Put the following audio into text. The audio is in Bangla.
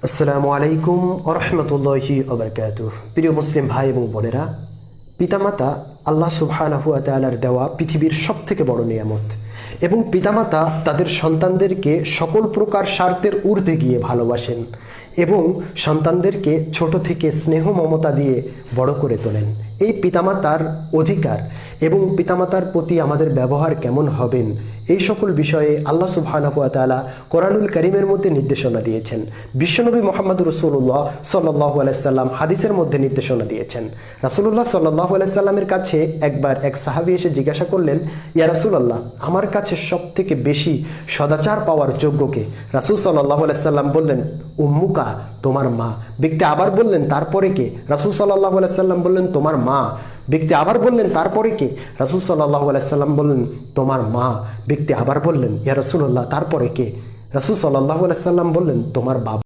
আসসালামু আলাইকুম ওরহমতুল্লাহি ওবরকাতুহ। প্রিয় মুসলিম ভাই এবং বোনেরা, পিতামাতা আল্লাহ সুবহানাহু ওয়া তাআলার দেওয়া পৃথিবীর সবথেকে বড় নিয়ামত এবং পিতামাতা তাদের সন্তানদেরকে সকল প্রকার স্বার্থের ঊর্ধ্বে গিয়ে ভালোবাসেন এবং সন্তানদেরকে ছোট থেকে স্নেহ মমতা দিয়ে বড় করে তোলেন। এই পিতামাতার অধিকার এবং পিতামাতার প্রতি আমাদের ব্যবহার কেমন হবেন, এই সকল বিষয়ে আল্লাহ সুবহানাহু ওয়া তাআলা কোরআনুল কারীমের মধ্যে নির্দেশনা দিয়েছেন। বিশ্বনবী মুহাম্মদ রাসূলুল্লাহ সাল্লাল্লাহু আলাইহি সাল্লাম হাদিসের মধ্যে নির্দেশনা দিয়েছেন। রাসূলুল্লাহ সাল্লাল্লাহু আলাইহি সাল্লামের কাছে একবার এক সাহাবী এসে জিজ্ঞাসা করলেন, ইয়া রাসূলুল্লাহ, আমার কাছে সবথেকে বেশি সদাচার পাওয়ার যোগ্য কে? রাসূল সাল্লাল্লাহু আলাইহি সাল্লাম বললেন, উম্মুকা, তোমার মা। ব্যক্তি আবার বললেন, তারপরে কে? রাসূল সাল্লাল্লাহু আলাইহি সাল্লাম বললেন, তোমার মা। ব্যক্তি আবার বললেন, তারপরে কে? রাসূল সাল্লাল্লাহু আলাইহি সাল্লাম বললেন, তোমার মা। ব্যক্তি আবার বললেন, ইয়া রাসূলুল্লাহ, তারপরে কে? রাসূল সাল্লাল্লাহু আলাইহি সাল্লাম বললেন, তোমার বাবা।